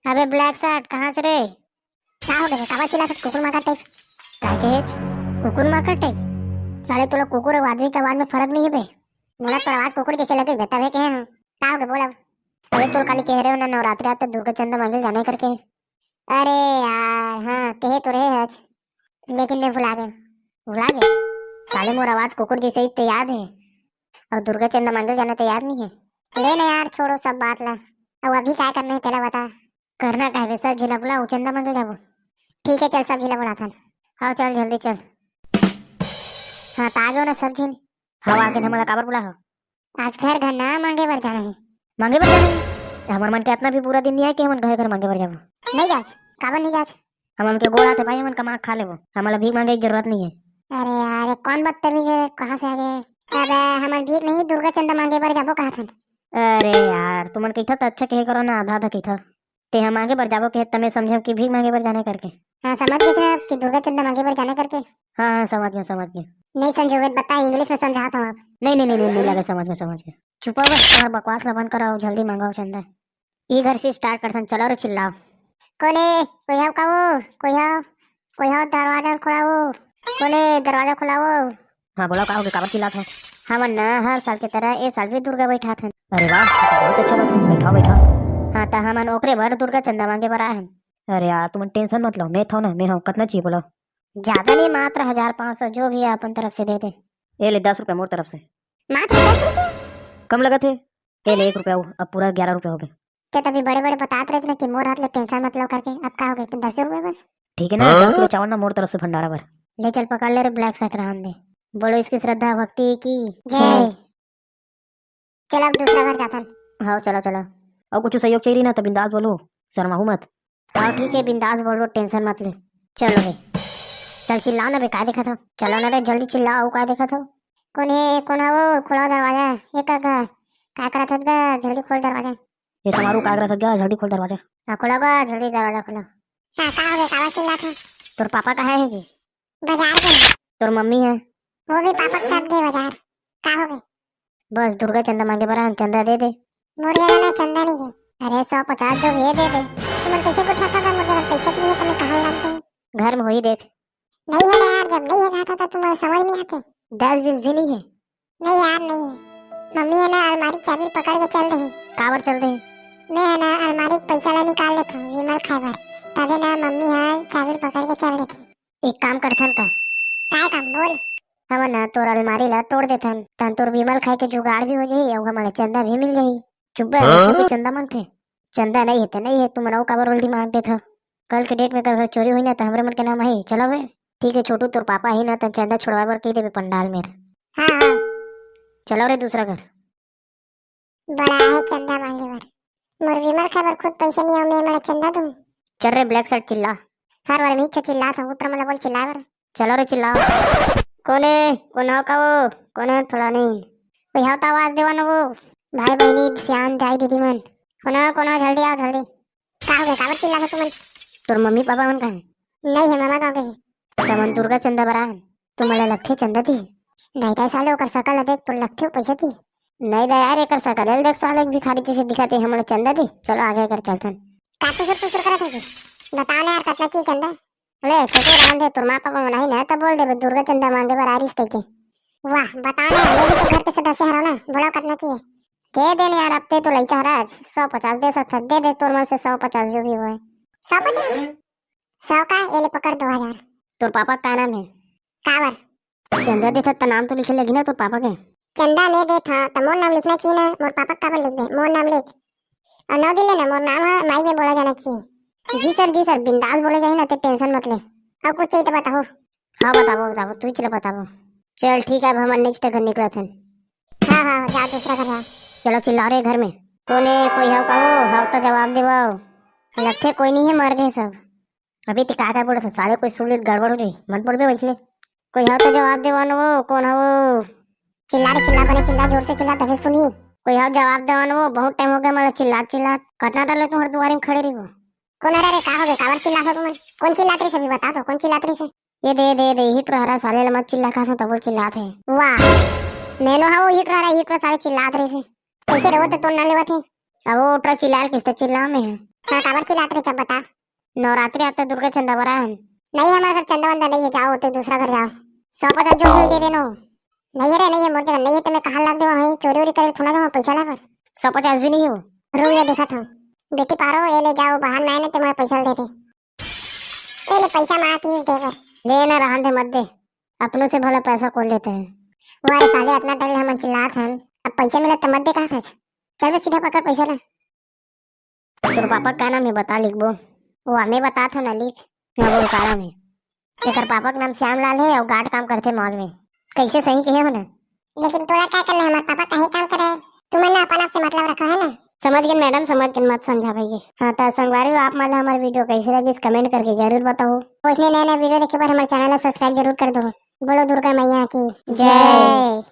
अबे black shirt कहाँ से रे? क्या हो गया? कावा चिल्ला कुकुर माका टाइप काय के हेच? कुकुर माका टाइप साले तो लोग कुकुर और आदमी के आवाज में फर्क नहीं है बे। मोला तो आवाज कुकुर जैसे लगे बेटा है के हैं। क्या हो गया बोला? अरे तो काली कह रहे हो ना नवरात्रि आते दुर्गा चंदा मंदिर जाने करके। अरे यार हाँ कहे तो रहे आज लेकिन मैं भुला गए साले मोर आवाज कुकुर जैसे ही तो याद है और दुर्गा चंदा मंदिर जाना तो याद नहीं है। ले ना यार छोड़ो सब बात ला। अब अभी क्या करना है तेरा बता। करना क्या है सब झिला बुला चंदा मंदिर जाबो। ठीक है चल सब झिला बुला था। हाँ चल जल्दी चल। हाँ तो आ जाओ ना सब झिन। हाँ आगे हमारा काबर बुला हो। आज घर घर ना मांगे बर जाना है। मांगे बर जाना है हमार मन के इतना भी पूरा दिन नहीं है कि हम घर घर मांगे बर जाबो। नहीं जाज काबर नहीं जाज। हम उनके गोड़ा थे भाई हम कमा खा लेबो हमारा भीख मांगे की जरूरत नहीं है। अरे यार ये कौन बदतमीज है कहाँ से आ गए। अबे हमार भीख नहीं दुर्गा चंदा मांगे बर जाबो कहा था। अरे यार तुमन कही था अच्छा कहे करो ना आधा आधा कही था ते हम आगे बढ़ जाबो के तमे समझो कि भीख मांगे बर जाने करके। हाँ समझ गए थे कि दुर्गा चंदा मांगे बर जाने करके। हाँ हाँ समझ गया। नहीं समझोगे बता इंग्लिश में समझाता हूँ आप। नहीं लगा समझ गया। चुप हो बस तुम्हारा बकवास बंद कराओ जल्दी मांगाओ चंदा। ये घर से स्टार्ट कर सन चलो रे चिल्लाओ। कोने कोई हाव का वो कोई हाव दरवाजा खोलाओ। कोने दरवाजा खोलाओ। हाँ बोलो का हो काबर चिल्ला था। हम ना हर साल की तरह ये साल भी दुर्गा बैठा था। अरे वाह बहुत अच्छा बात है बैठाओ। हाँ तो हम ओकरे भर दुर्गा चंदा मांगे बर आए हैं। अरे यार तुम टेंशन मत लो मैं था ना मैं हूँ कितना चाहिए बोलो। ज्यादा नहीं मात्र 1500 जो भी है अपन तरफ से दे दे। ये ले 10 रुपए मोर तरफ से। मात्र 10 रुपए कम लगा थे। ये ले 1 रुपया अब पूरा 11 रुपए हो गए। क्या तभी बड़े बड़े बतात रहे ना कि मोर हाथ ले टेंशन मत लो करके अब क्या हो गए 10 रुपए बस। ठीक है ना 10 किलो चावल ना मोर तरफ से भंडारा भर। ले चल पकड़ ले रे ब्लैक शर्ट रहन दे। बोलो इसकी श्रद्धा भक्ति की जय। चलो अब दूसरा घर जाता है। हाँ चलो। और कुछ सहयोग चाहिए ना तो बिंदास बोलो शर्माहू मत। हाँ ठीक है बिंदास बोलो टेंशन मत ले। चलो रे चल चिल्लाओ ना बे काय देखा था। चलो ना रे जल्दी चिल्लाओ काय देखा था। कौन है वो खोलो दरवाजा ये क्या करा था गा जल्दी खोल दरवाजा। ये समारोह का आगरा था क्या जल्दी खोल दरवाजा। हाँ खोलो गा जल्दी दरवाजा खोलो। हाँ कहाँ हो गया कावा चिल्ला था। तोर पापा कहाँ है जी। बाजार गए। तोर मम्मी है वो भी पापा के साथ गए बाजार। कहाँ हो गए। बस दुर्गा चंदा मांगे बरा चंदा दे दे। मोरिया ना चंदा नहीं है। अरे 150 जो ये दे दे। तुम कैसे पूछा था मुझे पैसा नहीं है तुम्हें कहाँ लाते हैं। घर में वही देख। नहीं है यार जब नहीं है कहा था तुम्हें समझ नहीं आते। 10-20 भी नहीं है। नहीं यार नहीं है। मम्मी है ना अलमारी चाबी पकड़ के चल रही। काबर चल रही। मैं है ना अलमारी पैसा ला निकाल लेता हूँ विमल खाबर तभी ना मम्मी है चाबी पकड़ के चल देती। एक काम करथन का काय काम बोल। हम ना तोर अलमारी ला तोड़ देथन तन तोर विमल खाए के जुगाड़ भी हो जाई और हमारे चंदा भी मिल जाई। चुप रह चंदा मांगते चंदा नहीं है तुम रहो काबर रोल दिमाग दे था। कल के डेट में अगर चोरी हुई ना तो हमरे मन के नाम है चलो बे। ठीक है छोटू तोर पापा ही ना तो चंदा छुड़वा बर कही देबे पंडाल में। हाँ चलो रे दूसरा घर। बड़ा है चंदा मांगे बर मोर विमल खबर खुद पैसे नहीं हो मैं मला चंदा दूं। चल रे ब्लैक शर्ट चिल्ला। हर बार मीठा चिल्ला था ऊपर मला बोल चिल्ला बर। चलो रे चिल्लाओ। कौन हो का वो कौन है थोड़ा नहीं कोई हाव तो आवाज देवा ना वो भाई बहनी सियान दाई दीदी मन कौन हो जल्दी आओ जल्दी। का हो गया काबर चिल्ला था तुमन। तोर मम्मी पापा मन का है। नहीं है मामा गाँव के है। तमन दुर्गा चंदा बरा है तुम मला लखे चंदा दी। नहीं दे साले ओकर शकल देख तो लखे पैसे दी। नहीं दे यार एकर शकल देख साले भिखारी जैसे दिखाते हमला चंदा दी। चलो आगे कर चलतन। काटू सुर करा था बताओ ना यार कितना चाहिए चंदा। ले छोटे रहन दे तोर माँ पापा नहीं ना तो बोल दे दुर्गा चंदा मांगे बर आरिस कह के। वाह बताओ ना मैं भी तो घर के सदस्य हरा ना बोला करना चाहिए। दे देने यार अब ते तो लइका हराज 150 दे सकता दे तोर मन से 150 जो भी हुआ 150 100 का ये ले पकड़ 2000। तोर पापा का नाम है काबर। चंदा दे था नाम तो लिखे लगी ना तोर पापा के। चंदा मैं दे था तो मोर नाम लिखना चाहिए ना मोर पापा काबर लिख दे मोर नाम लिख और नौ दिन लेना मोर नाम है माई में बोला जाना चाहिए। जी सर बिंदास बोले जाए ना तो टेंशन मत ले। अब कुछ चाहिए तो बताओ। हाँ बताओ तू चलो बताओ। चल ठीक है अब हम नेक्स्ट घर निकला थे। हाँ जा दूसरा घर। चलो चिल्ला रहे घर में कोने कोई हाव का वो हाव तो जवाब देवाओ। लगते कोई नहीं है मर गए सब। अभी तो क्या बोला था साले कोई सुन गड़बड़ हो जाए मत बोल बे वैसने। कोई हाव तो जवाब देवा ना वो कौन है वो। चिल्ला जोर से चिल्ला तभी सुनिए। कोई हाव जवाब देवा ना वो बहुत टाइम हो गया मेरा चिल्ला कटना डाले तुम्हारे दुआरे में खड़े रही वो। कौन रे का हो गया काबर चिल्ला था तुम कौन चिल्लाते से भी बता दो कौन चिल्लाते से। ये दे हिट रहा साले मत चिल्ला खा था तब चिल्लाते वाह नैनो हां हिट रहा साले चिल्लाते रहे से कैसे रहो तो ना लेवा थे। अब वो उठा चिल्ला किससे चिल्ला में है। हाँ काबर चिल्लाते रहे, जब बता। नवरात्रि आते दुर्गा चंदा बरा है। नहीं हमारे घर चंदा वंदा नहीं है, जाओ होते दूसरा घर जाओ। 100-50 जो भी दे देना। नहीं है रे, नहीं है मोर जगह नहीं है, तो मैं कहाँ लाग दे वहीं चोरी वोरी करे थोड़ा सा पैसा ला। 150 भी नहीं हो। रो ये देखा था बेटी पारो, ये ले जाओ बाहर ना आने तो मैं पैसा दे दे। ये ले पैसा मार की दे कर लेना, रहन दे मत दे, अपनों से भला पैसा कौन लेते हैं। वारे साले इतना डर हम चिल्लात हैं, अब पैसा मिला तो मत दे कहां सच। चल बे सीधा पकड़ पैसा ला। तेरे पापा का नाम है बता, लिख वो हमें बता था ना, लिख। मैं वो काला में तेरे पापा का नाम श्यामलाल है और गार्ड काम करते मॉल में। कैसे सही कहे हो ना। लेकिन तोरा क्या करना, हमारे पापा कहीं काम करे, तुम्हें अपना से मतलब रखा है ना। समझ गए मैडम, समझ के मत समझा भैया। हाँ तो संगवारी आप मतलब हमारे वीडियो कैसे लगी कमेंट करके जरूर बताओ। कुछ नया नया वीडियो देखे पर हमारे चैनल को सब्सक्राइब जरूर कर दो। बोलो दुर्गा मैया की जय।